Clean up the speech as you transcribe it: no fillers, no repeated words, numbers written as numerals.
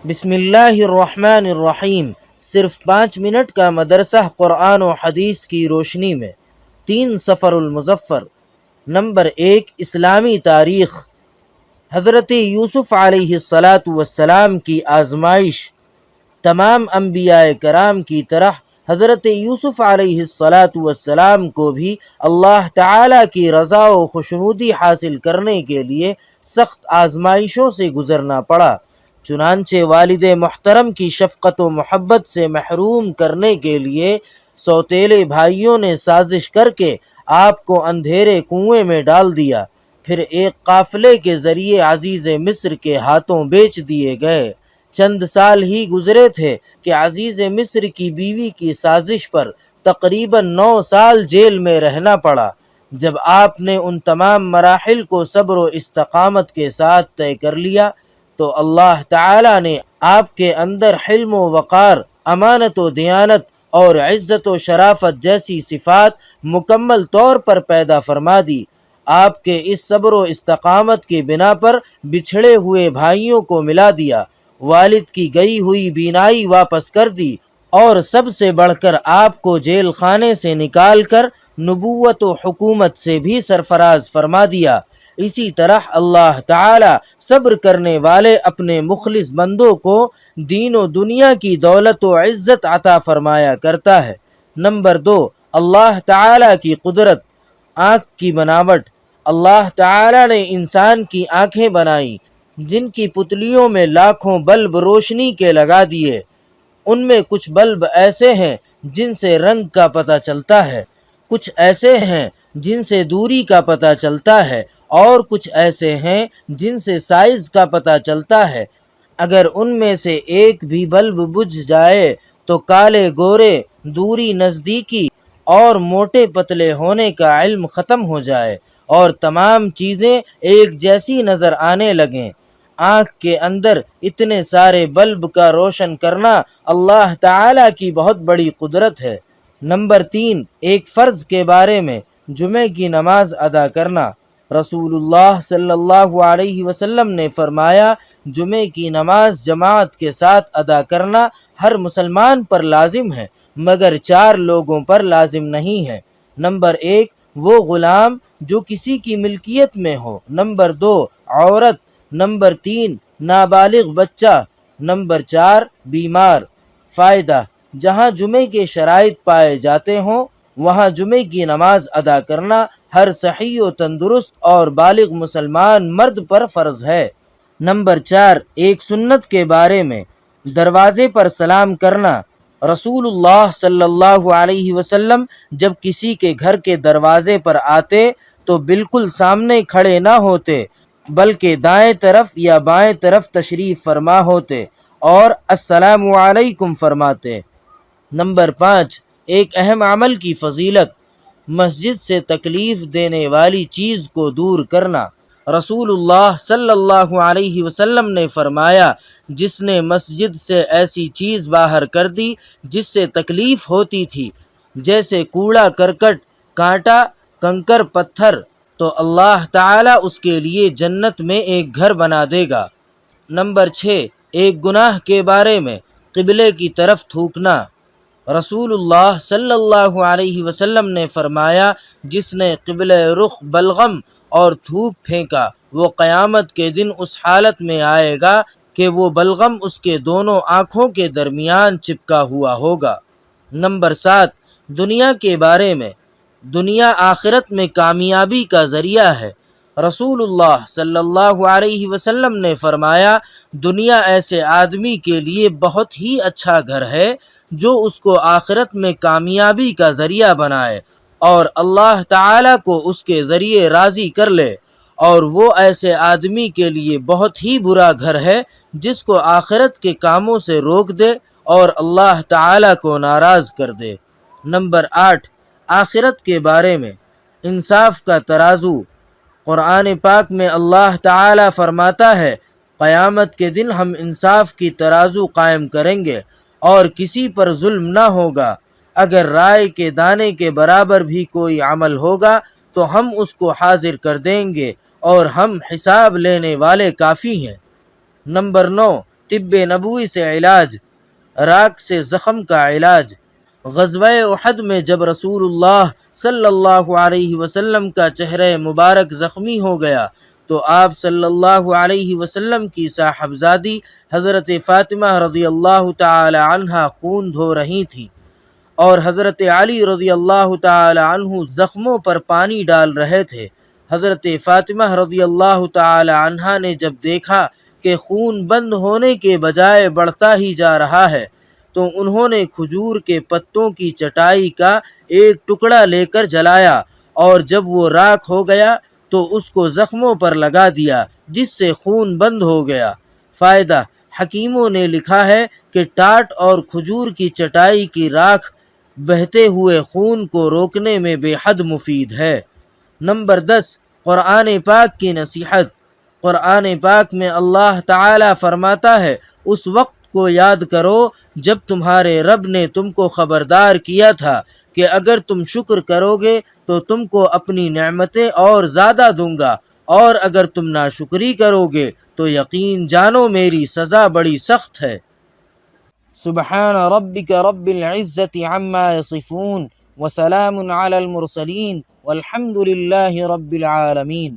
بسم اللہ الرحمن الرحیم۔ صرف 5 منٹ کا مدرسہ قرآن و حدیث کی روشنی میں 3 سفر المظفر۔ نمبر 1، اسلامی تاریخ۔ حضرت یوسف علیہ السلام کی آزمائش۔ تمام انبیاء کرام کی طرح حضرت یوسف علیہ السلام کو بھی اللہ تعالیٰ کی رضا و خوشنودی حاصل کرنے کے لیے سخت آزمائشوں سے گزرنا پڑا۔ چنانچہ والد محترم کی شفقت و محبت سے محروم کرنے کے لیے سوتیلے بھائیوں نے سازش کر کے آپ کو اندھیرے کنویں میں ڈال دیا، پھر ایک قافلے کے ذریعے عزیز مصر کے ہاتھوں بیچ دیے گئے۔ چند سال ہی گزرے تھے کہ عزیز مصر کی بیوی کی سازش پر تقریباً 9 سال جیل میں رہنا پڑا۔ جب آپ نے ان تمام مراحل کو صبر و استقامت کے ساتھ طے کر لیا تو اللہ تعالیٰ نے آپ کے اندر حلم و وقار، امانت و دیانت اور عزت و شرافت جیسی صفات مکمل طور پر پیدا فرما دی۔ آپ کے اس صبر و استقامت کی بنا پر بچھڑے ہوئے بھائیوں کو ملا دیا، والد کی گئی ہوئی بینائی واپس کر دی، اور سب سے بڑھ کر آپ کو جیل خانے سے نکال کر نبوت و حکومت سے بھی سرفراز فرما دیا۔ اسی طرح اللہ تعالی صبر کرنے والے اپنے مخلص بندوں کو دین و دنیا کی دولت و عزت عطا فرمایا کرتا ہے۔ نمبر 2، اللہ تعالی کی قدرت۔ آنکھ کی بناوٹ۔ اللہ تعالی نے انسان کی آنکھیں بنائی جن کی پتلیوں میں لاکھوں بلب روشنی کے لگا دیے۔ ان میں کچھ بلب ایسے ہیں جن سے رنگ کا پتہ چلتا ہے، کچھ ایسے ہیں جن سے دوری کا پتہ چلتا ہے، اور کچھ ایسے ہیں جن سے سائز کا پتہ چلتا ہے۔ اگر ان میں سے ایک بھی بلب بجھ جائے تو کالے گورے، دوری نزدیکی اور موٹے پتلے ہونے کا علم ختم ہو جائے اور تمام چیزیں ایک جیسی نظر آنے لگیں۔ آنکھ کے اندر اتنے سارے بلب کا روشن کرنا اللہ تعالیٰ کی بہت بڑی قدرت ہے۔ نمبر 3، ایک فرض کے بارے میں، جمعہ کی نماز ادا کرنا۔ رسول اللہ صلی اللہ علیہ وسلم نے فرمایا، جمعہ کی نماز جماعت کے ساتھ ادا کرنا ہر مسلمان پر لازم ہے، مگر 4 لوگوں پر لازم نہیں ہے۔ نمبر 1، وہ غلام جو کسی کی ملکیت میں ہو۔ نمبر 2، عورت۔ نمبر 3، نابالغ بچہ۔ نمبر 4، بیمار۔ فائدہ: جہاں جمعے کے شرائط پائے جاتے ہوں وہاں جمعے کی نماز ادا کرنا ہر صحیح و تندرست اور بالغ مسلمان مرد پر فرض ہے۔ نمبر 4، ایک سنت کے بارے میں، دروازے پر سلام کرنا۔ رسول اللہ صلی اللہ علیہ وسلم جب کسی کے گھر کے دروازے پر آتے تو بالکل سامنے کھڑے نہ ہوتے، بلکہ دائیں طرف یا بائیں طرف تشریف فرما ہوتے اور السلام علیکم فرماتے۔ نمبر 5، ایک اہم عمل کی فضیلت، مسجد سے تکلیف دینے والی چیز کو دور کرنا۔ رسول اللہ صلی اللہ علیہ وسلم نے فرمایا، جس نے مسجد سے ایسی چیز باہر کر دی جس سے تکلیف ہوتی تھی، جیسے کوڑا کرکٹ، کانٹا، کنکر پتھر، تو اللہ تعالیٰ اس کے لیے جنت میں ایک گھر بنا دے گا۔ نمبر 6، ایک گناہ کے بارے میں، قبلے کی طرف تھوکنا۔ رسول اللہ صلی اللہ علیہ وسلم نے فرمایا، جس نے قبلہ رخ بلغم اور تھوک پھینکا وہ قیامت کے دن اس حالت میں آئے گا کہ وہ بلغم اس کے دونوں آنکھوں کے درمیان چپکا ہوا ہوگا۔ نمبر 7، دنیا کے بارے میں، دنیا آخرت میں کامیابی کا ذریعہ ہے۔ رسول اللہ صلی اللہ علیہ وسلم نے فرمایا، دنیا ایسے آدمی کے لیے بہت ہی اچھا گھر ہے جو اس کو آخرت میں کامیابی کا ذریعہ بنائے اور اللہ تعالیٰ کو اس کے ذریعے راضی کر لے، اور وہ ایسے آدمی کے لیے بہت ہی برا گھر ہے جس کو آخرت کے کاموں سے روک دے اور اللہ تعالیٰ کو ناراض کر دے۔ نمبر 8، آخرت کے بارے میں، انصاف کا ترازو۔ قرآن پاک میں اللہ تعالیٰ فرماتا ہے، قیامت کے دن ہم انصاف کی ترازو قائم کریں گے اور کسی پر ظلم نہ ہوگا۔ اگر رائے کے دانے کے برابر بھی کوئی عمل ہوگا تو ہم اس کو حاضر کر دیں گے اور ہم حساب لینے والے کافی ہیں۔ نمبر 9، طب نبوی سے علاج، راک سے زخم کا علاج۔ غزوہ احد میں جب رسول اللہ صلی اللہ علیہ وسلم کا چہرہ مبارک زخمی ہو گیا تو آپ صلی اللہ علیہ وسلم کی صاحبزادی حضرت فاطمہ رضی اللہ تعالی عنہا خون دھو رہی تھیں، اور حضرت علی رضی اللہ تعالی عنہ زخموں پر پانی ڈال رہے تھے۔ حضرت فاطمہ رضی اللہ تعالی عنہا نے جب دیکھا کہ خون بند ہونے کے بجائے بڑھتا ہی جا رہا ہے تو انہوں نے کھجور کے پتوں کی چٹائی کا ایک ٹکڑا لے کر جلایا، اور جب وہ راکھ ہو گیا تو اس کو زخموں پر لگا دیا، جس سے خون بند ہو گیا۔ فائدہ: حکیموں نے لکھا ہے کہ ٹاٹ اور کھجور کی چٹائی کی راکھ بہتے ہوئے خون کو روکنے میں بے حد مفید ہے۔ نمبر 10، قرآن پاک کی نصیحت۔ قرآن پاک میں اللہ تعالی فرماتا ہے، اس وقت کو یاد کرو جب تمہارے رب نے تم کو خبردار کیا تھا کہ اگر تم شکر کرو گے تو تم کو اپنی نعمتیں اور زیادہ دوں گا، اور اگر تم ناشکری کرو گے تو یقین جانو میری سزا بڑی سخت ہے۔ سبحان ربک رب العزت عما یصفون وسلام علی المرسلین والحمد للہ رب العالمین۔